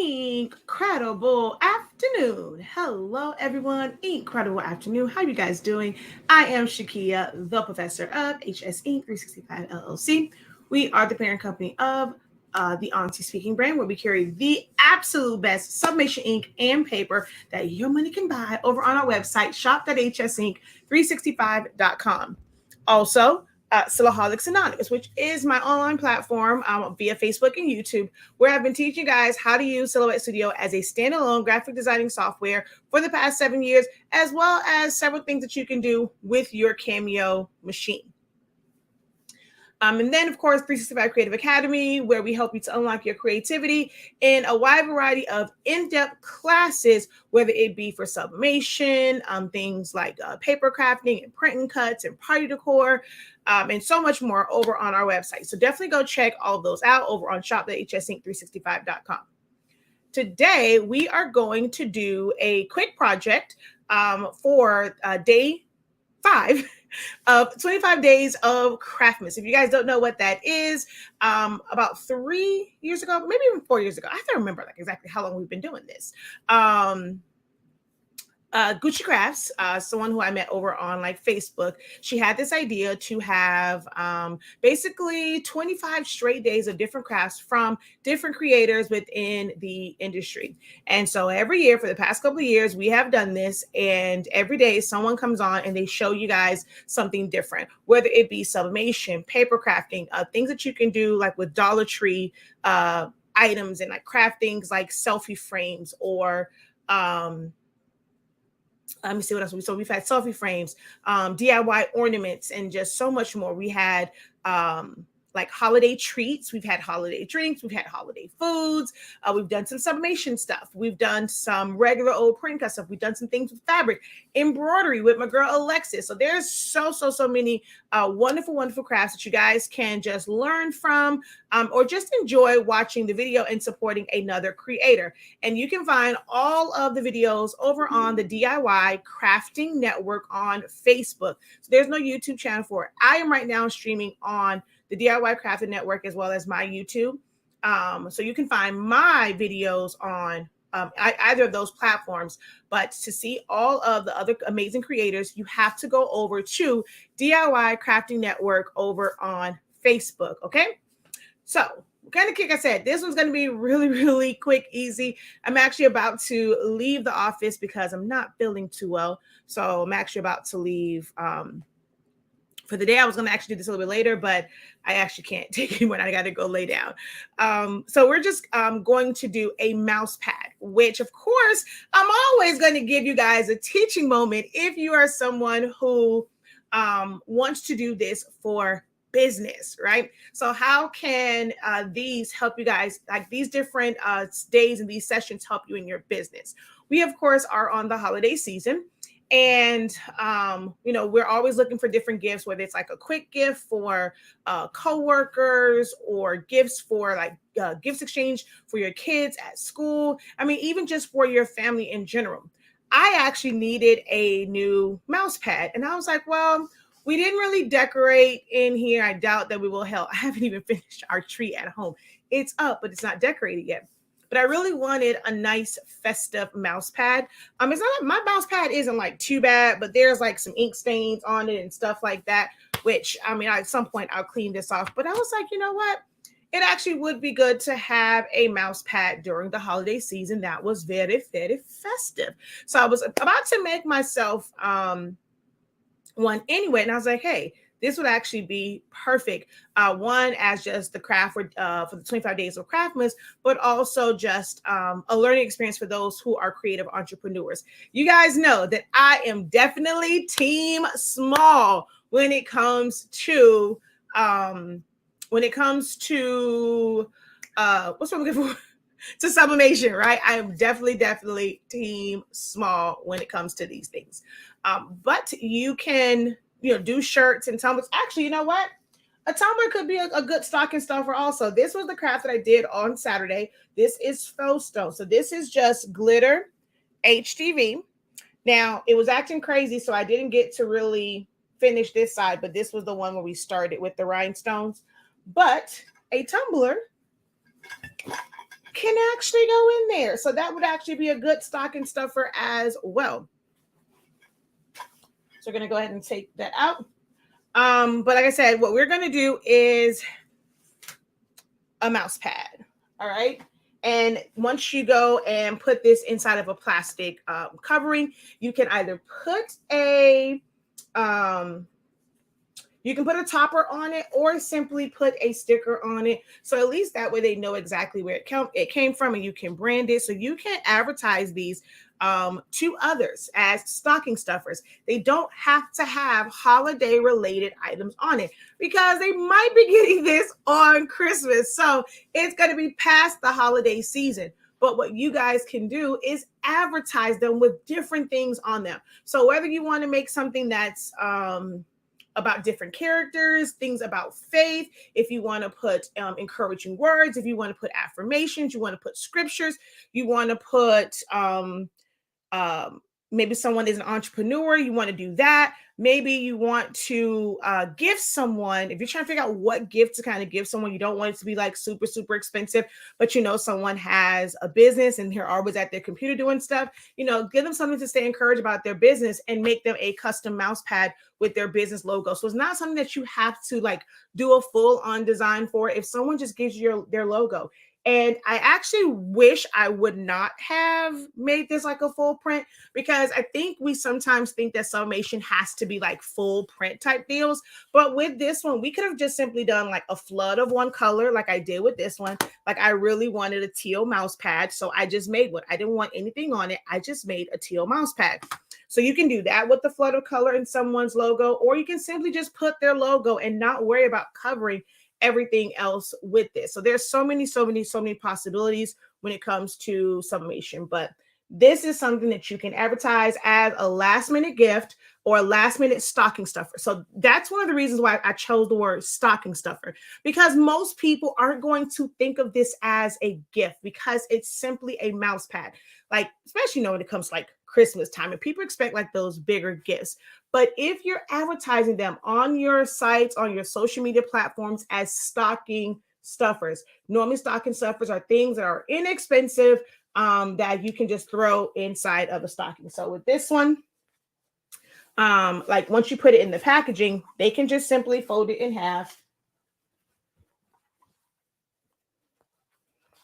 Incredible afternoon. Hello, everyone. Incredible afternoon. How you guys doing? I am Shakia, the professor of HSINK365 LLC. We are the parent company of the Honesty Speaking brand, where we carry the absolute best sublimation ink and paper that your money can buy over on our website, shop.hsink365.com. Also, Syllaholics Anonymous, which is my online platform via Facebook and YouTube, where I've been teaching guys how to use Silhouette Studio as a standalone graphic designing software for the past 7 years, as well as several things that you can do with your Cameo machine. And then, of course, 365 Creative Academy, where we help you to unlock your creativity in a wide variety of in-depth classes, whether it be for sublimation, things like paper crafting and printing cuts and party decor, and so much more over on our website. So definitely go check all of those out over on shop.hsink365.com. Today, we are going to do a quick project for day 5 of 25 days of Craftsmas. If you guys don't know what that is, about 3 years ago, maybe even 4 years ago, I don't remember like exactly how long we've been doing this. Gucci Crafts, someone who I met over on like Facebook, she had this idea to have basically 25 straight days of different crafts from different creators within the industry. And so every year for the past couple of years, we have done this, and every day someone comes on and they show you guys something different, whether it be sublimation, paper crafting, things that you can do like with Dollar Tree items, and like craft things like selfie frames or let me see what else. So we've had selfie frames, DIY ornaments, and just so much more. We had like holiday treats. We've had holiday drinks. We've had holiday foods. We've done some sublimation stuff. We've done some regular old print cut stuff. We've done some things with fabric, embroidery with my girl Alexis. So there's so many wonderful crafts that you guys can just learn from, or just enjoy watching the video and supporting another creator. And you can find all of the videos over on the DIY Crafting Network on Facebook. So there's no YouTube channel for it. I am right now streaming on the DIY Crafting Network as well as my YouTube. So you can find my videos on either of those platforms. But to see all of the other amazing creators, you have to go over to DIY Crafting Network over on Facebook. Okay. So kind of kick, I said, this one's going to be really quick, easy. I'm actually about to leave the office because I'm not feeling too well. So I'm actually about to leave for the day. I was going to actually do this a little bit later, but I actually can't take it when I got to go lay down. So we're just going to do a mouse pad, which of course, I'm always going to give you guys a teaching moment if you are someone who wants to do this for business, right? So how can these help you guys, like these different days and these sessions help you in your business? We, of course, are on the holiday season. And, we're always looking for different gifts, whether it's like a quick gift for coworkers or gifts for like gifts exchange for your kids at school. I mean, even just for your family in general. I actually needed a new mouse pad. And I was like, well, we didn't really decorate in here. I doubt that we will help. I haven't even finished our tree at home. It's up, but it's not decorated yet. But I really wanted a nice festive mouse pad. It's not, my mouse pad isn't like too bad, but there's like some ink stains on it and stuff like that, which, at some point I'll clean this off. But I was like, you know what? It actually would be good to have a mouse pad during the holiday season that was very festive. So I was about to make myself one anyway. And I was like, hey, this would actually be perfect. One, as just the craft for the 25 days of Craftsmas, but also just a learning experience for those who are creative entrepreneurs. You guys know that I am definitely team small when it comes to what's what I'm looking for? To sublimation, right? I am definitely team small when it comes to these things. But you can do shirts and tumblers. Actually, you know what? A tumbler could be a good stocking stuffer also. This was the craft that I did on Saturday. This is faux stone. So this is just glitter HTV. Now, it was acting crazy, so I didn't get to really finish this side, but this was the one where we started with the rhinestones. But a tumbler can actually go in there. So that would actually be a good stocking stuffer as well. So we're going to go ahead and take that out. But like I said, what we're going to do is a mouse pad. All right. And once you go and put this inside of a plastic covering, you can either put a you can put a topper on it or simply put a sticker on it. So at least that way they know exactly where it came from, and you can brand it. So you can advertise these to others as stocking stuffers. They don't have to have holiday related items on it because they might be getting this on Christmas. So it's going to be past the holiday season. But what you guys can do is advertise them with different things on them. So whether you want to make something that's about different characters, things about faith, if you want to put encouraging words, if you want to put affirmations, you want to put scriptures, you want to put maybe someone is an entrepreneur, you want to do that. Maybe you want to gift someone. If you're trying to figure out what gift to kind of give someone, you don't want it to be like super, super expensive, but you know, someone has a business and they're always at their computer doing stuff, you know, give them something to stay encouraged about their business and make them a custom mouse pad with their business logo. So it's not something that you have to like do a full on design for. If someone just gives you their logo. And I actually wish I would not have made this like a full print, because I think we sometimes think that Sublimation has to be like full print type deals. But with this one, we could have just simply done like a flood of one color like I did with this one. Like I really wanted a teal mouse pad, so I just made one. I didn't want anything on it. I just made a teal mouse pad. So you can do that with the flood of color in someone's logo, or you can simply just put their logo and not worry about covering everything else with this. So there's so many possibilities when it comes to Sublimation. But this is something that you can advertise as a last minute gift or a last minute stocking stuffer. So that's one of the reasons why I chose the word stocking stuffer, because most people aren't going to think of this as a gift because it's simply a mouse pad. Like, especially when it comes to like Christmas time, and people expect like those bigger gifts. But if you're advertising them on your sites, on your social media platforms as stocking stuffers, normally stocking stuffers are things that are inexpensive that you can just throw inside of a stocking. So with this one, like once you put it in the packaging, they can just simply fold it in half.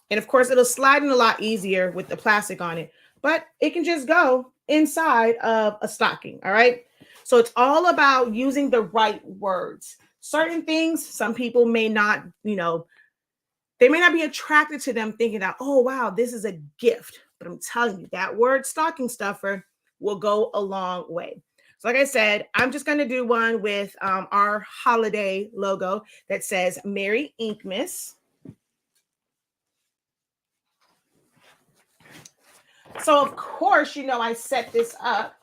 And of course, it'll slide in a lot easier with the plastic on it, but it can just go inside of a stocking. All right. So it's all about using the right words. Certain things, some people may not, you know, they may not be attracted to them thinking that, oh, wow, this is a gift. But I'm telling you, that word stocking stuffer will go a long way. So like I said, I'm just going to do one with our holiday logo that says Merry Inkmas. So of course, you know, I set this up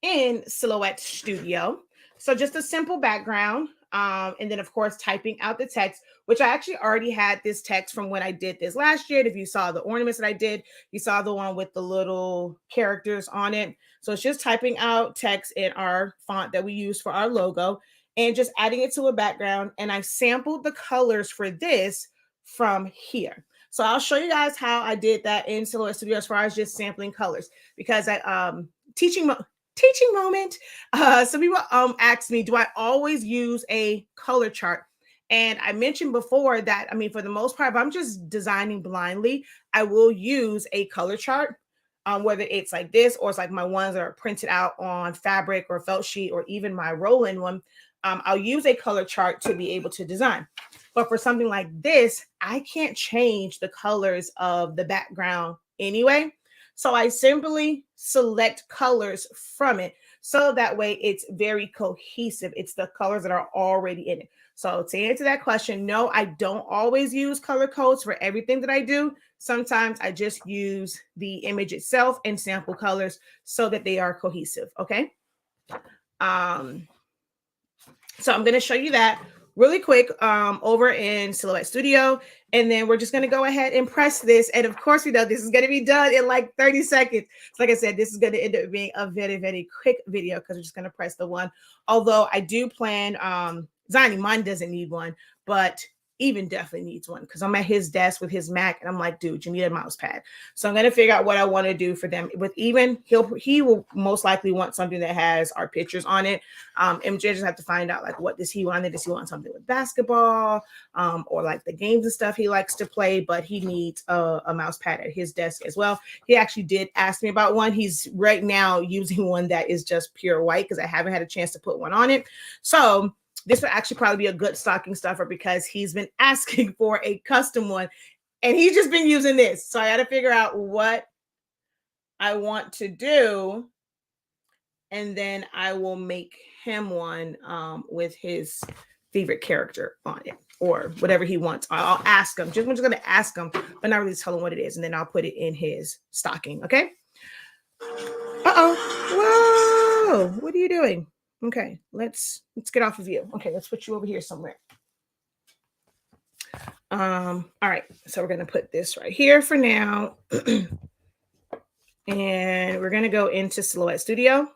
in Silhouette Studio. So just a simple background. And then of course, typing out the text, which I actually already had this text from when I did this last year. If you saw the ornaments that I did, you saw the one with the little characters on it. So it's just typing out text in our font that we use for our logo and just adding it to a background. And I sampled the colors for this from here. So I'll show you guys how I did that in Silhouette Studio as far as just sampling colors, because I teaching moment. Some people ask me, do I always use a color chart? And I mentioned before that, I mean, for the most part, if I'm just designing blindly, I will use a color chart, whether it's like this or it's like my ones that are printed out on fabric or felt sheet or even my roll-in one. I'll use a color chart to be able to design. But for something like this, I can't change the colors of the background anyway. So I simply select colors from it. So that way it's very cohesive. It's the colors that are already in it. So to answer that question, no, I don't always use color codes for everything that I do. Sometimes I just use the image itself and sample colors so that they are cohesive. Okay. So I'm going to show you that really quick over in Silhouette Studio. And then we're just going to go ahead and press this. And of course, we know this is going to be done in like 30 seconds. So like I said, this is going to end up being a very, very quick video because we're just going to press the one. Although I do plan, designing, mine doesn't need one, but Even definitely needs one because I'm at his desk with his Mac and I'm like, dude, you need a mouse pad. So I'm going to figure out what I want to do for them. With even, he will most likely want something that has our pictures on it. MJ just have to find out like what does he want. Does he want something with basketball or like the games and stuff he likes to play, but he needs a mouse pad at his desk as well. He actually did ask me about one. He's right now using one that is just pure white because I haven't had a chance to put one on it. So this would actually probably be a good stocking stuffer because he's been asking for a custom one and he's just been using this. So I got to figure out what I want to do. And then I will make him one with his favorite character on it or whatever he wants. I'll ask him. I'm just going to ask him, but not really tell him what it is. And then I'll put it in his stocking. Okay. Uh-oh. Whoa. What are you doing? Okay, let's get off of you. Okay, let's put you over here somewhere. All right, so we're gonna put this right here for now. And we're gonna go into Silhouette Studio.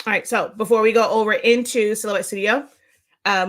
All right, so before we go over into Silhouette Studio,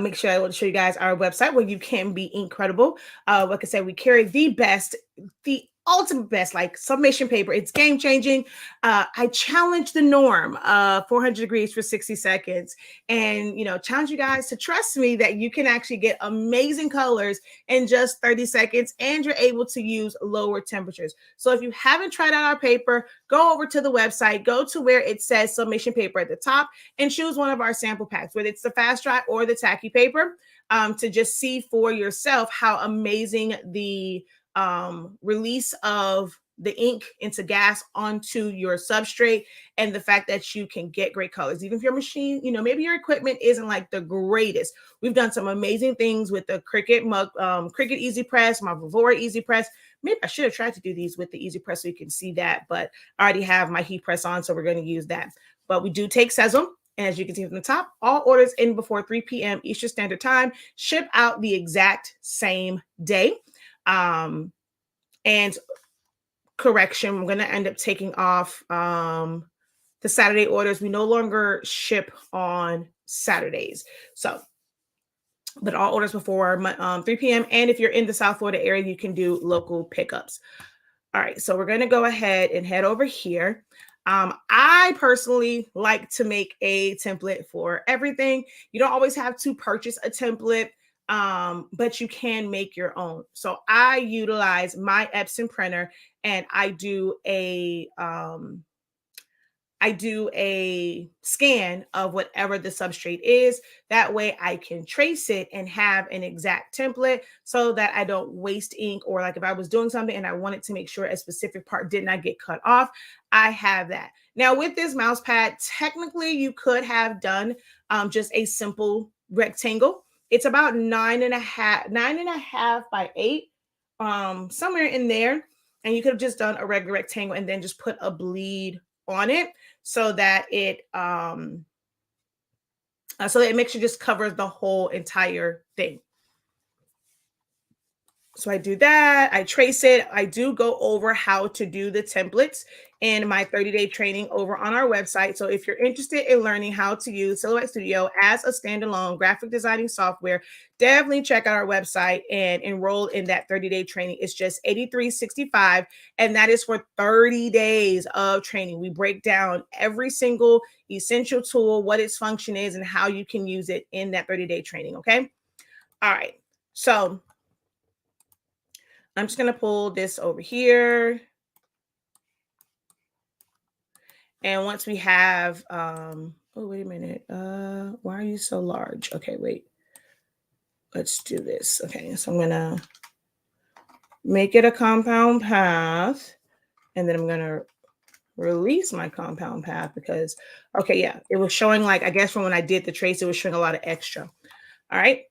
make sure I want to show you guys our website where you can be incredible. Like I said, we carry the best, the ultimate best, like sublimation paper. It's game changing. I challenge the norm, 400 degrees for 60 seconds. And, challenge you guys to trust me that you can actually get amazing colors in just 30 seconds and you're able to use lower temperatures. So if you haven't tried out our paper, go over to the website, go to where it says sublimation paper at the top and choose one of our sample packs, whether it's the fast dry or the tacky paper, to just see for yourself how amazing the release of the ink into gas onto your substrate and the fact that you can get great colors. Even if your machine, maybe your equipment isn't like the greatest. We've done some amazing things with the Cricut Easy Press, my Vivora Easy Press. Maybe I should have tried to do these with the Easy Press so you can see that, but I already have my heat press on, so we're going to use that. But we do take Sezzle. And as you can see from the top, all orders in before 3 p.m. Eastern Standard Time ship out the exact same day. And correction, I'm going to end up taking off the Saturday orders. We no longer ship on Saturdays. So, but all orders before 3 p.m. And if you're in the South Florida area, you can do local pickups. All right, so we're going to go ahead and head over here. I personally like to make a template for everything. You don't always have to purchase a template, but you can make your own. So I utilize my Epson printer and I do a scan of whatever the substrate is. That way I can trace it and have an exact template so that I don't waste ink, or like if I was doing something and I wanted to make sure a specific part did not get cut off, I have that. Now with this mouse pad, technically you could have done just a simple rectangle. It's about 9.5 by 8, somewhere in there. And you could have just done a regular rectangle and then just put a bleed on it so that it makes sure just covers the whole entire thing. So I do that, I trace it. I do go over how to do the templates in my 30-day training over on our website. So if you're interested in learning how to use Silhouette Studio as a standalone graphic designing software, definitely check out our website and enroll in that 30-day training. It's just $83.65, and that is for 30 days of training. We break down every single essential tool, what its function is, and how you can use it in that 30-day training, okay? All right, so I'm just going to pull this over here. And once we have, oh, wait a minute. Why are you so large? Okay, wait. Let's do this. Okay, so I'm going to make it a compound path. And then I'm going to release my compound path because, okay, yeah, it was showing like, I guess from when I did the trace, it was showing a lot of extra. All right.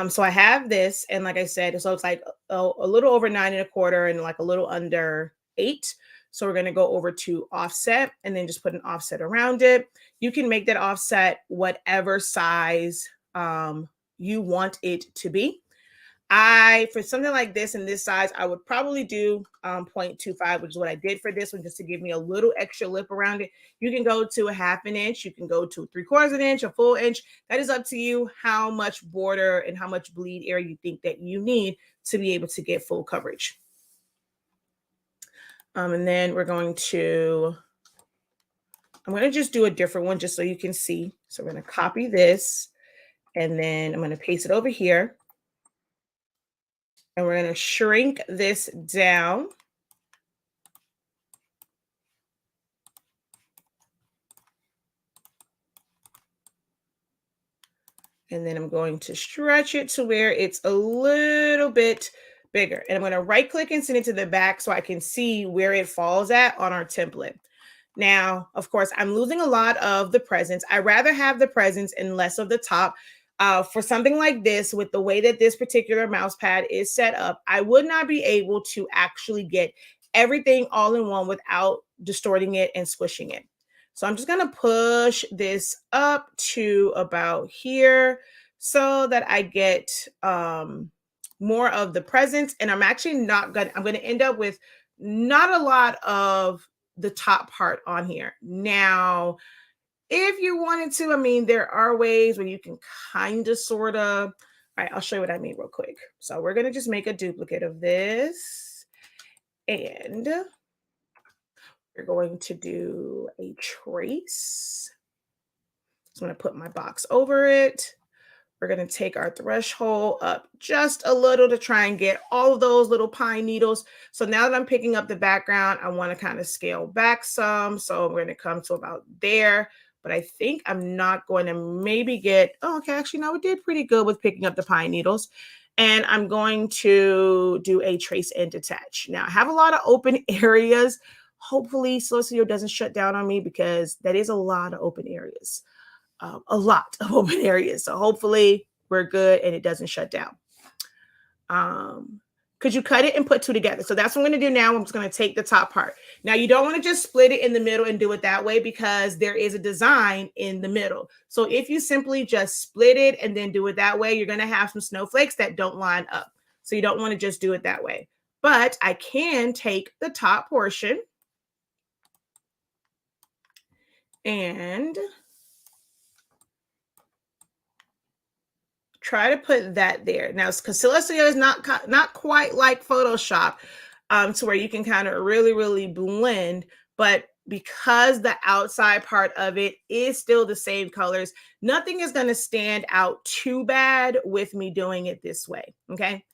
So I have this, and like I said, so it's like a little over 9.25 and like a little under 8. So we're going to go over to offset and then just put an offset around it. You can make that offset whatever size you want it to be. For something like this in this size, I would probably do 0.25, which is what I did for this one, just to give me a little extra lip around it. You can go to a 1/2 inch. You can go to 3/4 inch, a full inch. That is up to you how much border and how much bleed area you think that you need to be able to get full coverage. And then I'm going to just do a different one just so you can see. So we're going to copy this, and then I'm going to paste it over here. And we're going to shrink this down. And then I'm going to stretch it to where it's a little bit bigger. And I'm going to right click and send it to the back so I can see where it falls at on our template. Now, of course, I'm losing a lot of the presents. I rather have the presents and less of the top. For something like this, with the way that this particular mouse pad is set up, I would not be able to actually get everything all in one without distorting it and squishing it. So I'm just going to push this up to about here so that I get more of the presents. And I'm going to end up with not a lot of the top part on here. Now, if you wanted to, I mean, there are ways where you can kind of sort of, all right, I'll show you what I mean real quick. So we're going to just make a duplicate of this, and we're going to do a trace. So I'm going to put my box over it. We're going to take our threshold up just a little to try and get all of those little pine needles. So now that I'm picking up the background, I want to kind of scale back some. So I'm going to come to about there. But I think I'm not going to maybe get, oh, okay, actually, no, we did pretty good with picking up the pine needles. And I'm going to do a trace and detach. Now, I have a lot of open areas. Hopefully, Slow doesn't shut down on me, because that is a lot of open areas. A lot of open areas. So hopefully we're good and it doesn't shut down. Could you cut it and put two together? So that's what I'm going to do now. I'm just going to take the top part. Now, you don't want to just split it in the middle and do it that way, because there is a design in the middle. So if you simply just split it and then do it that way, you're going to have some snowflakes that don't line up. So you don't want to just do it that way. But I can take the top portion and try to put that there. Now, because Celestia is not quite like Photoshop, to where you can kind of really blend, but because the outside part of it is still the same colors, nothing is going to stand out too bad with me doing it this way. Okay.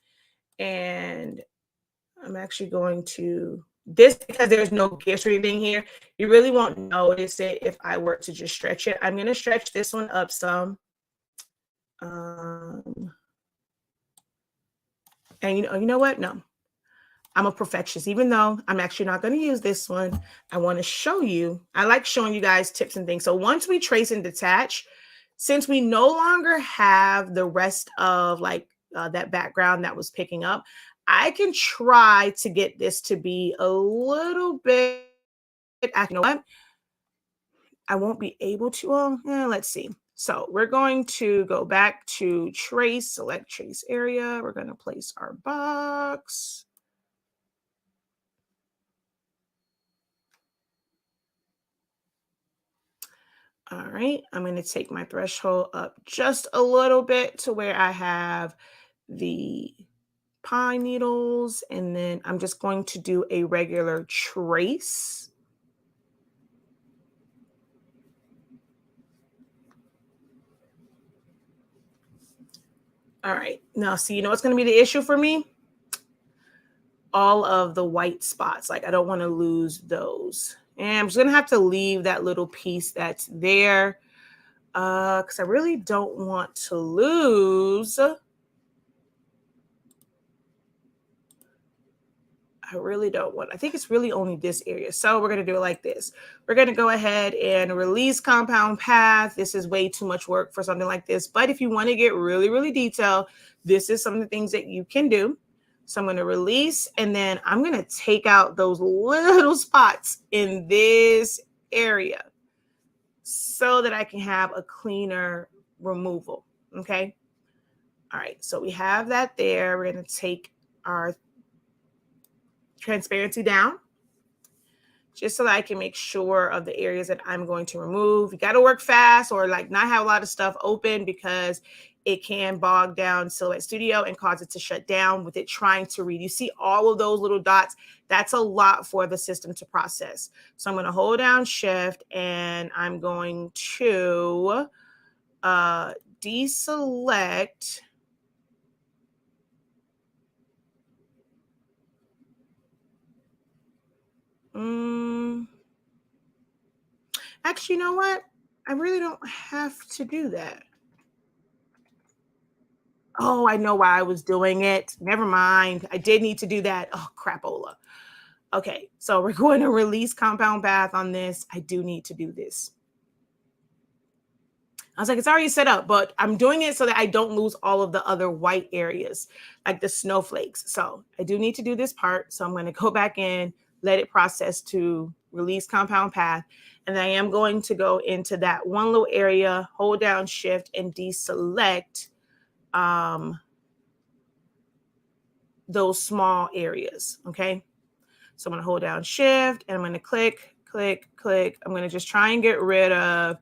And I'm actually going to this, because there's no gifts or anything here, you really won't notice it if I were to just stretch it. I'm going to stretch this one up some. And you know what? No, I'm a perfectionist. Even though I'm actually not going to use this one, I want to show you. I like showing you guys tips and things. So once we trace and detach, since we no longer have the rest of that background that was picking up, I can try to get this to be a little bit. You know what? I won't be able to. Well, let's see. So we're going to go back to trace, select trace area. We're going to place our box. All right, I'm going to take my threshold up just a little bit to where I have the pine needles, and then I'm just going to do a regular trace. All right, now see, you know what's going to be the issue for me? All of the white spots. Like, I don't want to lose those. And I'm just going to have to leave that little piece that's there, because I really don't want to lose. I really don't want. I think it's really only this area. So we're going to do it like this. We're going to go ahead and release compound path. This is way too much work for something like this. But if you want to get really detailed, this is some of the things that you can do. So I'm going to release, and then I'm going to take out those little spots in this area so that I can have a cleaner removal. Okay. All right, so we have that there. We're going to take our transparency down just so that I can make sure of the areas that I'm going to remove. You got to work fast or like not have a lot of stuff open because it can bog down Silhouette Studio and cause it to shut down with it trying to read. You see all of those little dots. That's a lot for the system to process. So I'm going to hold down Shift and I'm going to deselect actually, you know what? I really don't have to do that. Oh, I know why I was doing it. Never mind. I did need to do that. Oh, crapola. Okay, so we're going to release compound path on this. I do need to do this. I was like, it's already set up, but I'm doing it so that I don't lose all of the other white areas, like the snowflakes. So I do need to do this part. So I'm going to go back in, let it process to release compound path. And then I am going to go into that one little area, hold down Shift and deselect those small areas. Okay. So I'm going to hold down Shift and I'm going to click, click, click. I'm going to just try and get rid of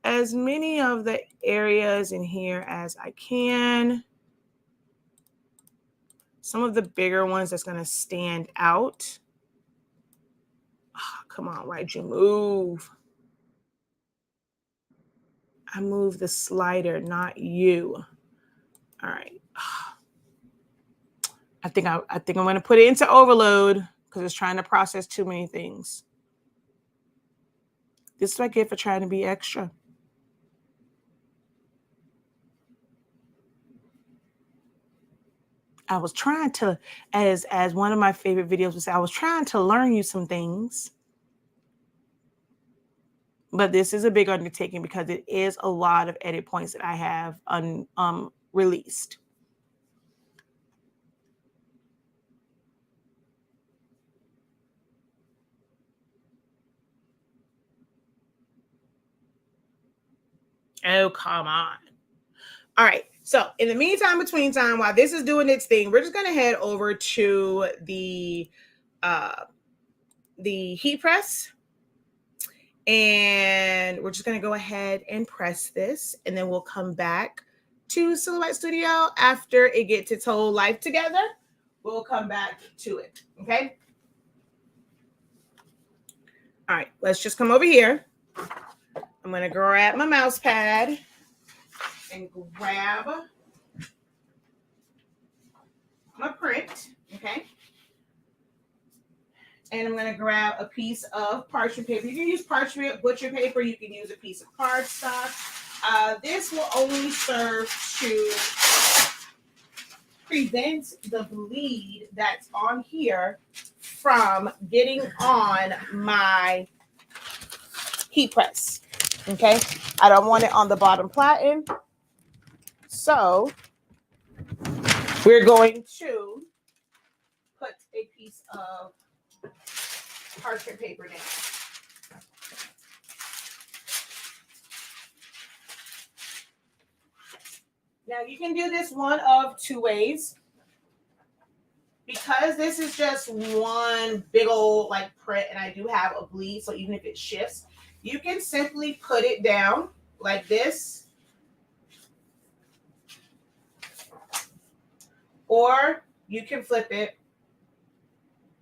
as many of the areas in here as I can. Some of the bigger ones that's going to stand out. Oh, come on, why'd you move? I moved the slider, not you. All right. I think I'm going to put it into overload because it's trying to process too many things. This is what I get for trying to be extra. I was trying to, as one of my favorite videos would say, I was trying to learn you some things. But this is a big undertaking because it is a lot of edit points that I have released. Oh, come on. All right. So in the meantime, between time, while this is doing its thing, we're just going to head over to the heat press. And we're just going to go ahead and press this. And then we'll come back to Silhouette Studio after it gets its whole life together. We'll come back to it. Okay. All right. Let's just come over here. I'm going to grab my mouse pad and grab my print. Okay. And I'm going to grab a piece of parchment paper. You can use parchment, butcher paper. You can use a piece of cardstock. This will only serve to prevent the bleed that's on here from getting on my heat press. Okay. I don't want it on the bottom platen. So we're going to put a piece of parchment paper down. Now you can do this one of two ways. Because this is just one big old like print and I do have a bleed, so even if it shifts, you can simply put it down like this. Or you can flip it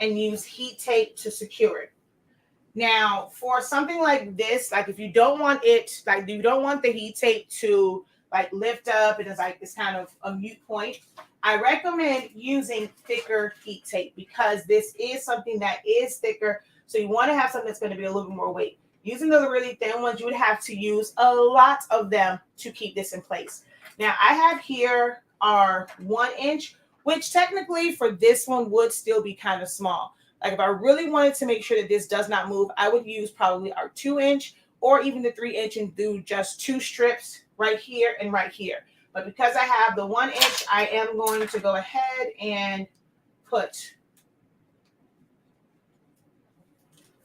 and use heat tape to secure it. Now, for something like this, like if you don't want it, like you don't want the heat tape to like lift up and it's kind of a mute point, I recommend using thicker heat tape because this is something that is thicker. So you want to have something that's going to be a little bit more weight. Using the really thin ones, you would have to use a lot of them to keep this in place. Now, I have here our 1 inch, which technically for this one would still be kind of small. Like if I really wanted to make sure that this does not move, I would use probably our 2 inch or even the 3 inch and do just 2 strips right here and right here. But because I have the 1 inch, I am going to go ahead and put,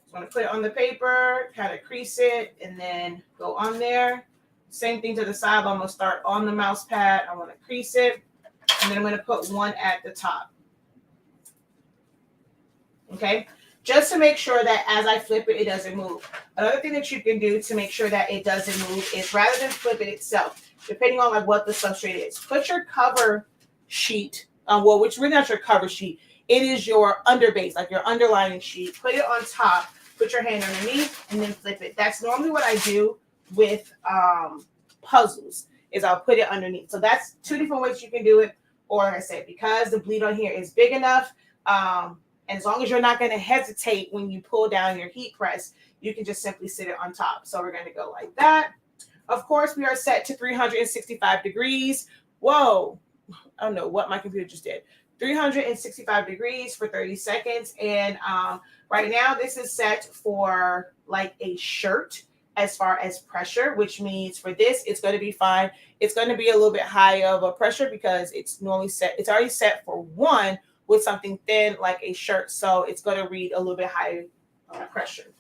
I'm going to put it on the paper, kind of crease it, and then go on there. Same thing to the side. I'm going to start on the mouse pad. I want to crease it. And then I'm going to put one at the top. Okay? Just to make sure that as I flip it, it doesn't move. Another thing that you can do to make sure that it doesn't move is rather than flip it itself, depending on like what the substrate is, put your cover sheet, well, which really not your cover sheet. It is your underbase, like your underlining sheet. Put it on top, put your hand underneath, and then flip it. That's normally what I do with puzzles, is I'll put it underneath. So that's two different ways you can do it. Or like I said, because the bleed on here is big enough, and as long as you're not going to hesitate when you pull down your heat press, you can just simply sit it on top. So we're going to go like that. Of course, we are set to 365 degrees. Whoa. I don't know what my computer just did. 365 degrees for 30 seconds. And right now, this is set for like a shirt as far as pressure, which means for this, it's going to be fine. It's going to be a little bit high of a pressure because it's normally set. It's already set for 1 with something thin like a shirt. So it's going to read a little bit higher pressure.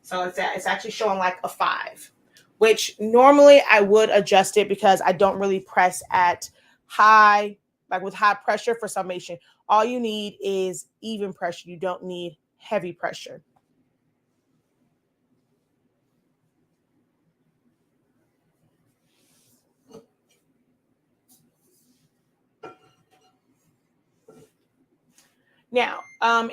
So it's actually showing like a 5, which normally I would adjust it because I don't really press at high, like with high pressure for sublimation. All you need is even pressure. You don't need heavy pressure. Now,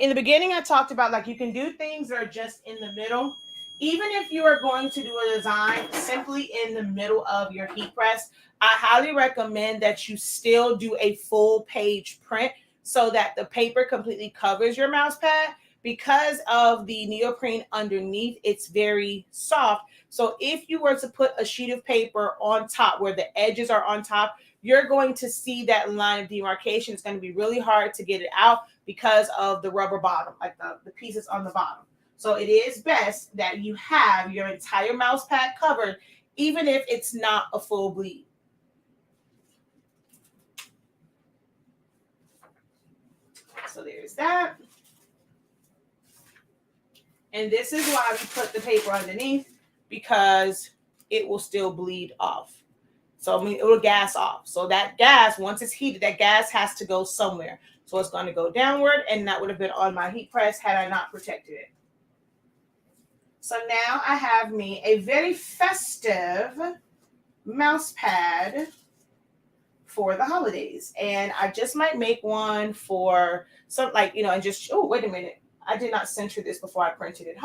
in the beginning, I talked about like you can do things that are just in the middle. Even if you are going to do a design simply in the middle of your heat press, I highly recommend that you still do a full page print so that the paper completely covers your mouse pad. Because of the neoprene underneath, it's very soft. So if you were to put a sheet of paper on top where the edges are on top, you're going to see that line of demarcation. It's going to be really hard to get it out because of the rubber bottom, like the pieces on the bottom. So it is best that you have your entire mouse pad covered, even if it's not a full bleed. So there's that. And this is why we put the paper underneath, because it will still bleed off. So I mean, it will gas off. So that gas, once it's heated, that gas has to go somewhere. So it's going to go downward, and that would have been on my heat press had I not protected it. So now I have me a very festive mouse pad for the holidays. And I just might make one for some, like, you know, and just, oh, wait a minute. I did not center this before I printed it.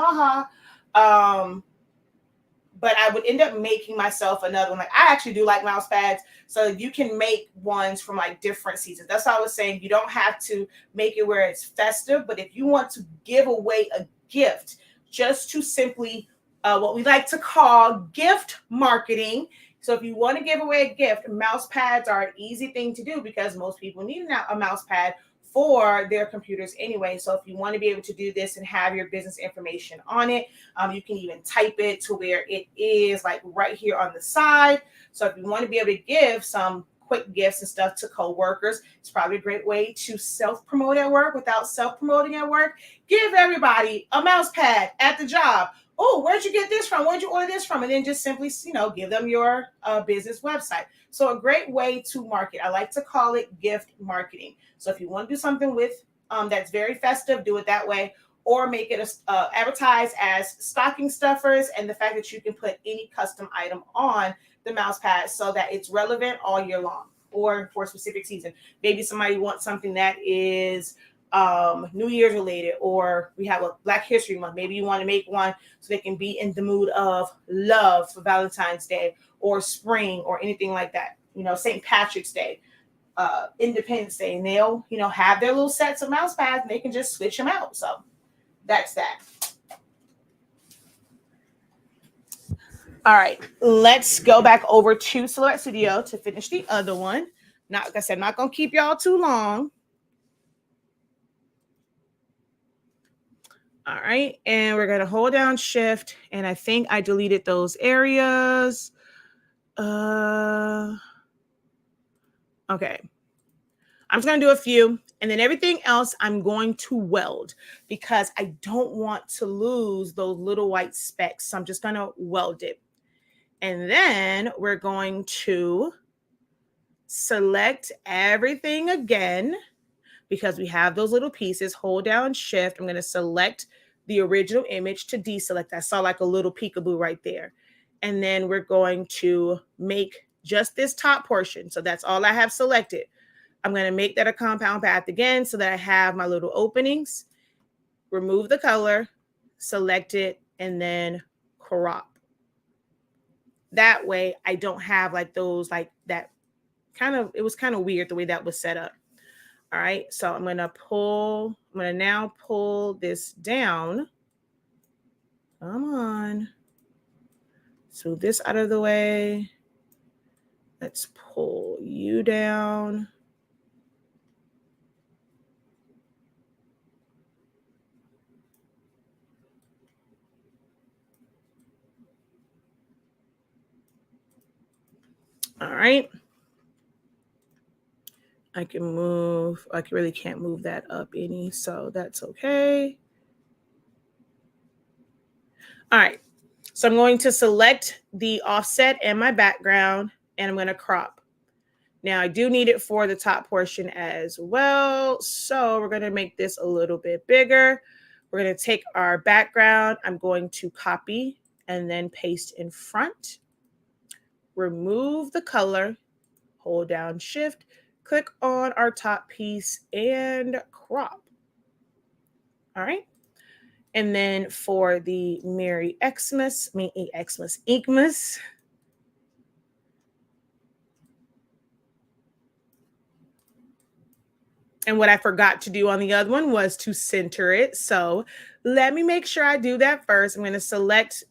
But I would end up making myself another one. Like, I actually do like mouse pads, so you can make ones from like different seasons. That's why I was saying you don't have to make it where it's festive, but if you want to give away a gift, just to simply what we like to call gift marketing. So if you want to give away a gift, mouse pads are an easy thing to do because most people need a mouse pad for their computers anyway. So if you want to be able to do this and have your business information on it, you can even type it to where it is like right here on the side. So if you want to be able to give some quick gifts and stuff to coworkers, it's probably a great way to self-promote at work without self-promoting at work. Give everybody a mouse pad at the job. Oh, where'd you get this from? Where'd you order this from? And then just simply, you know, give them your business website. So a great way to market. I like to call it gift marketing. So if you want to do something with that's very festive, do it that way, or make it advertise as stocking stuffers, and the fact that you can put any custom item on the mouse pad so that it's relevant all year long or for a specific season. Maybe somebody wants something that is New Year's related, or we have a Black History Month. Maybe you want to make one so they can be in the mood of love for Valentine's Day or spring or anything like that. You know, St. Patrick's Day, Independence Day, and they'll, you know, have their little sets of mouse pads and they can just switch them out. So that's that. All right, let's go back over to Silhouette Studio to finish the other one. Not, like I said, not going to keep y'all too long. All right, and we're going to hold down Shift, and I think I deleted those areas. Okay. I'm just going to do a few, and then everything else I'm going to weld because I don't want to lose those little white specks. So I'm just going to weld it. And then we're going to select everything again because we have those little pieces. Hold down shift. I'm going to select the original image to deselect. I saw like a little peekaboo right there. And then we're going to make just this top portion. So that's all I have selected. I'm going to make that a compound path again so that I have my little openings. Remove the color, select it, and then crop. That way I don't have like those, like that kind of, it was kind of weird the way that was set up. All right, so I'm going to now pull this down. Come on. Smooth this out of the way. Let's pull you down. All right. I really can't move that up any, so that's okay. All right, so I'm going to select the offset and my background, and I'm going to crop. Now I do need it for the top portion as well, so we're going to make this a little bit bigger. We're going to take our background. I'm going to copy and then paste in front. Remove the color, hold down shift, click on our top piece and crop. All right. And then for the Merry Xmas, Inkmas. And what I forgot to do on the other one was to center it. So let me make sure I do that first. I'm going to select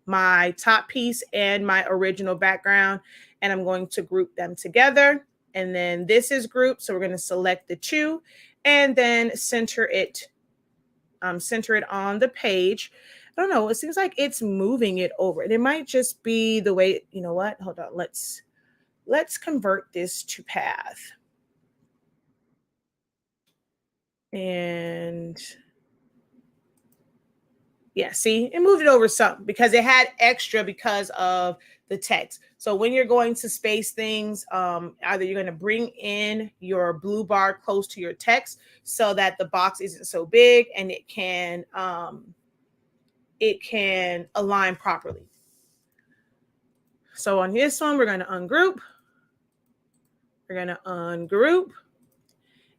my top piece and my original background, and I'm going to group them together. And then this is grouped. So we're going to select the two and then center it on the page. I don't know. It seems like it's moving it over. And it might just be the way, you know what? Hold on. Let's convert this to path. And yeah, see, it moved it over some because it had extra because of the text. So when you're going to space things, either you're going to bring in your blue bar close to your text so that the box isn't so big and it can align properly. So on this one, we're going to ungroup. We're going to ungroup.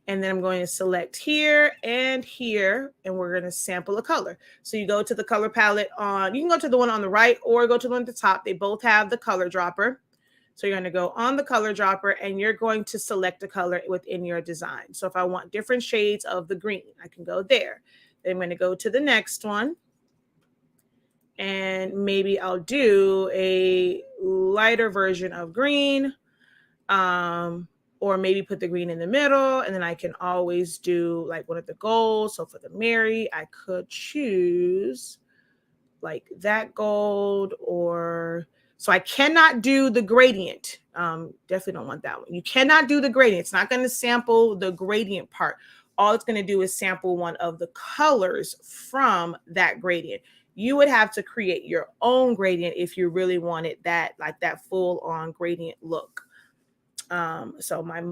And then I'm going to select here, and we're going to sample a color. So you go to the color palette you can go to the one on the right or go to the one at the top. They both have the color dropper. So you're going to go on the color dropper and you're going to select a color within your design. So if I want different shades of the green, I can go there. Then I'm going to go to the next one. And maybe I'll do a lighter version of green. Or maybe put the green in the middle, and then I can always do like one of the golds. So for the Mary, I could choose like that gold, or so I cannot do the gradient. Definitely don't want that one. You cannot do the gradient. It's not going to sample the gradient part. All it's going to do is sample one of the colors from that gradient. You would have to create your own gradient if you really wanted that, like that full on gradient look. So my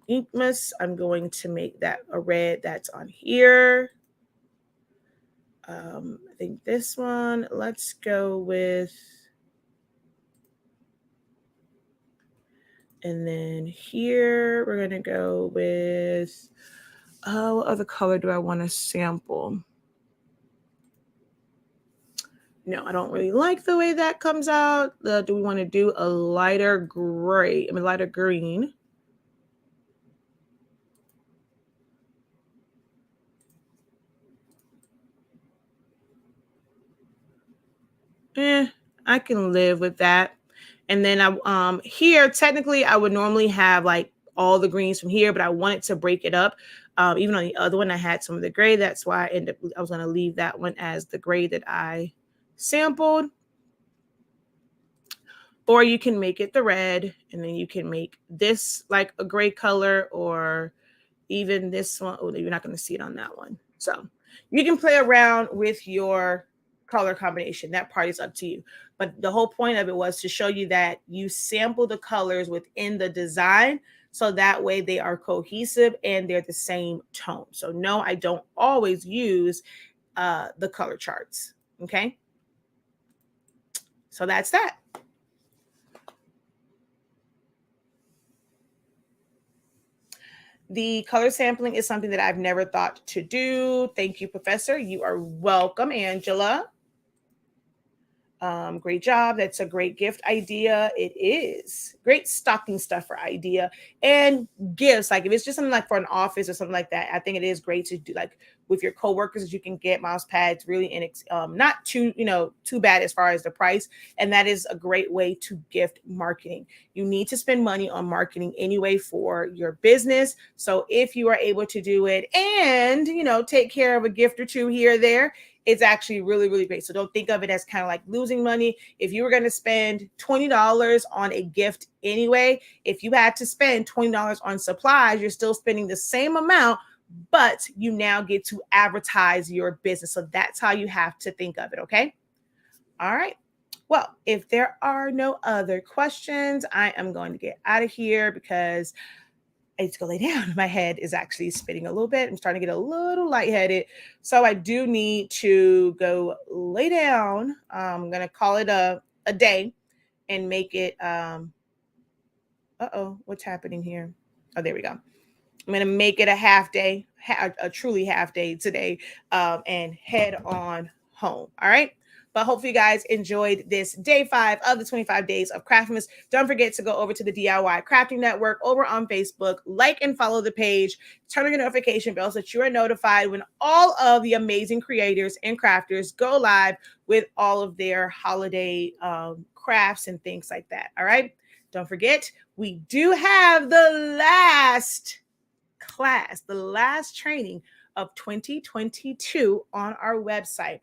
Inkmas, I'm going to make that a red that's on here. I think this one, let's go with, and then here we're going to go with, what other color do I want to sample? No, I don't really like the way that comes out. Do we want to do a lighter gray? Lighter green. I can live with that. And then here, technically, I would normally have like all the greens from here, but I wanted to break it up. Even on the other one, I had some of the gray. That's why I was going to leave that one as the gray that I sampled. Or you can make it the red, and then you can make this like a gray color, or even this one. Oh, you're not going to see it on that one. So you can play around with your color combination. That part is up to you. But the whole point of it was to show you that you sample the colors within the design so that way they are cohesive and they're the same tone. So no, I don't always use the color charts. Okay. So that's that. The color sampling is something that I've never thought to do. Thank you, Professor. You are welcome, Angela. Great job. That's a great gift idea. It is great stocking stuffer idea and gifts. Like if it's just something like for an office or something like that, I think it is great to do like with your coworkers. You can get mouse pads really not too too bad as far as the price, and that is a great way to gift marketing. You need to spend money on marketing anyway for your business. So if you are able to do it and take care of a gift or two here or there, it's actually really, really great. So don't think of it as kind of like losing money. If you were going to spend $20 on a gift anyway, if you had to spend $20 on supplies, you're still spending the same amount, but you now get to advertise your business. So that's how you have to think of it. Okay. All right. Well, if there are no other questions, I am going to get out of here because I need to go lay down. My head is actually spinning a little bit. I'm starting to get a little lightheaded. So I do need to go lay down. I'm going to call it a day and make it. What's happening here? Oh, there we go. I'm going to make it a half day, a truly half day today, and head on home. All right. But hopefully you guys enjoyed this day 5 of the 25 days of Craftsmas. Don't forget to go over to the DIY Crafting Network over on Facebook, like and follow the page, turn on your notification bell so that you are notified when all of the amazing creators and crafters go live with all of their holiday crafts and things like that. All right. Don't forget, we do have the last class, the last training of 2022 on our website.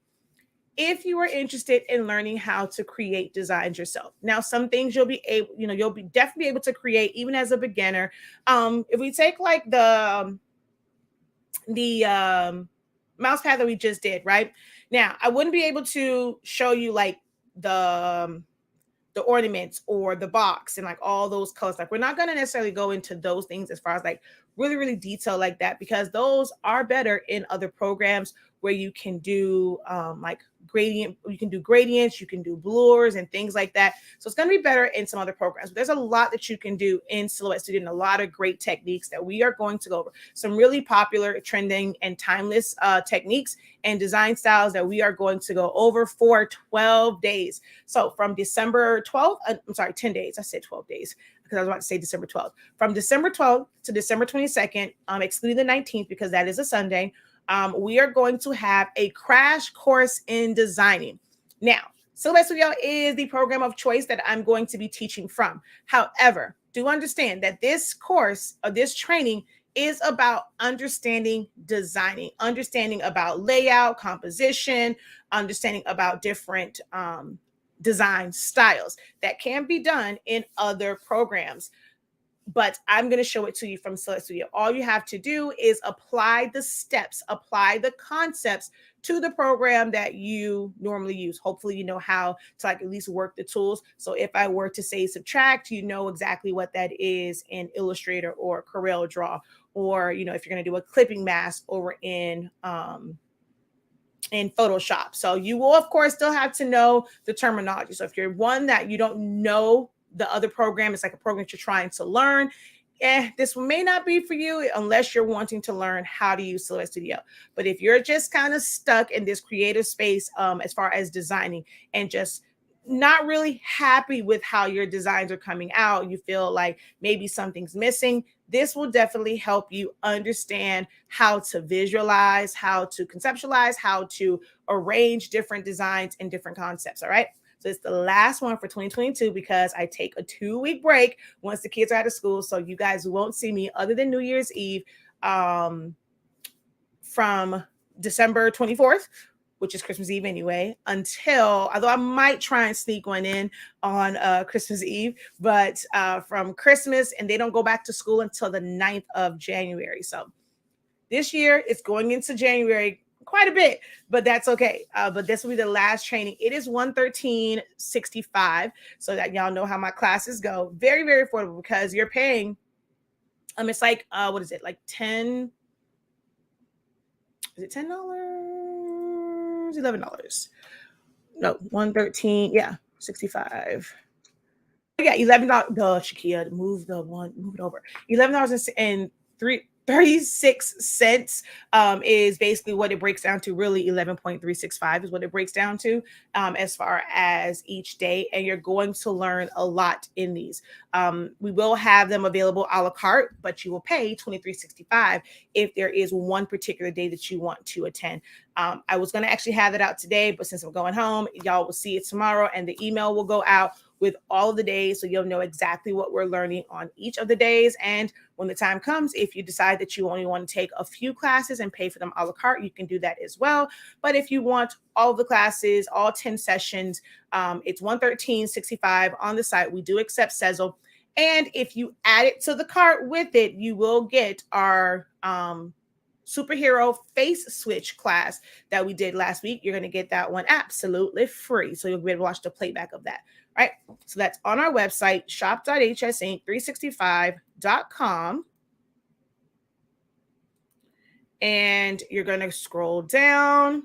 If you are interested in learning how to create designs yourself. Now, some things you'll be able, you'll be definitely able to create even as a beginner. If we take like the mouse pad that we just did, right? Now, I wouldn't be able to show you like the ornaments or the box and like all those colors. Like we're not going to necessarily go into those things as far as like really, really detailed like that, because those are better in other programs where you can do like gradient, you can do gradients, you can do blurs and things like that. So it's going to be better in some other programs. But there's a lot that you can do in Silhouette Studio and a lot of great techniques that we are going to go over. Some really popular, trending, and timeless techniques and design styles that we are going to go over for 12 days. So from December 12th, 10 days. I said 12 days because I was about to say December 12th. From December 12th to December 22nd, excluding the 19th because that is a Sunday, we are going to have a crash course in designing. Now, Silhouette Studio is the program of choice that I'm going to be teaching from. However, do understand that this course or this training is about understanding designing, understanding about layout, composition, understanding about different design styles that can be done in other programs. But I'm going to show it to you from Silhouette Studio. All you have to do is apply the steps, apply the concepts to the program that you normally use. Hopefully you know how to like at least work the tools. So if I were to say subtract, you know exactly what that is in Illustrator or Corel Draw, or if you're going to do a clipping mask over in Photoshop. So you will of course still have to know the terminology. So if you're one that you don't know the other program, it's like a program that you're trying to learn, this may not be for you unless you're wanting to learn how to use Silhouette Studio. But if you're just kind of stuck in this creative space as far as designing and just not really happy with how your designs are coming out, you feel like maybe something's missing, this will definitely help you understand how to visualize, how to conceptualize, how to arrange different designs and different concepts. All right. So it's the last one for 2022 because I take a 2-week break once the kids are out of school. So you guys won't see me other than New Year's Eve from December 24th, which is Christmas Eve anyway, although I might try and sneak one in on Christmas Eve, but from Christmas, and they don't go back to school until the 9th of January. So this year it's going into January quite a bit, but that's okay. But this will be the last training. It is 113.65, so that y'all know how my classes go. Very, very affordable because you're paying. It's like what is it? Like 10? Is it $10? $11? No, 113. Yeah, 65. Yeah, $11. Duh, Shakia, move it over. $11 and 36 cents is basically what it breaks down to. Really, 11.365 is what it breaks down to as far as each day. And you're going to learn a lot in these. We will have them available a la carte, but you will pay $23.65 if there is one particular day that you want to attend. I was going to actually have it out today, but since I'm going home, y'all will see it tomorrow, and the email will go out with all of the days, so you'll know exactly what we're learning on each of the days. And when the time comes, if you decide that you only want to take a few classes and pay for them a la carte, you can do that as well. But if you want all of the classes, all 10 sessions, it's $113.65 on the site. We do accept Zelle. And if you add it to the cart with it, you will get our superhero face switch class that we did last week. You're going to get that one absolutely free. So you'll be able to watch the playback of that. Right. So that's on our website, shop.hsink365.com. And you're going to scroll down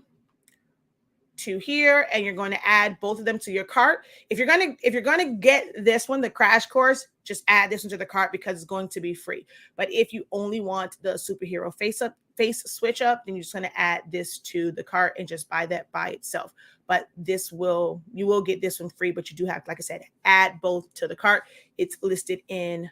to here, and you're going to add both of them to your cart. If you're going to get this one, the crash course, just add this one to the cart because it's going to be free. But if you only want the superhero face switch up, then you're just going to add this to the cart and just buy that by itself. But you will get this one free, but you do have, like I said, add both to the cart. It's listed in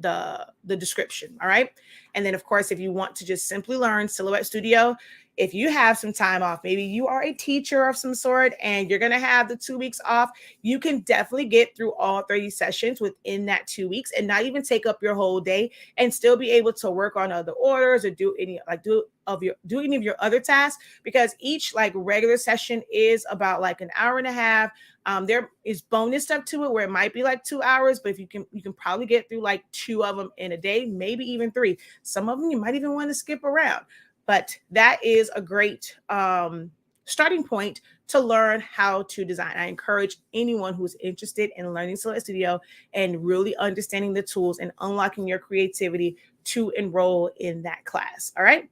the description. All right. And then of course, if you want to just simply learn Silhouette Studio, if you have some time off, maybe you are a teacher of some sort and you're going to have the 2 weeks off, you can definitely get through all 30 sessions within that 2 weeks and not even take up your whole day and still be able to work on other orders or do any of your other tasks, because each like regular session is about like an hour and a half. There is bonus stuff to it where it might be like 2 hours, but if you can probably get through like 2 of them in a day, maybe even 3. Some of them you might even want to skip around. But that is a great starting point to learn how to design. I encourage anyone who's interested in learning Silhouette Studio and really understanding the tools and unlocking your creativity to enroll in that class. All right.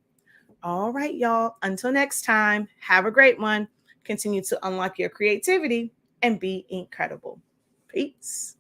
All right, y'all. Until next time, have a great one. Continue to unlock your creativity and be incredible. Peace.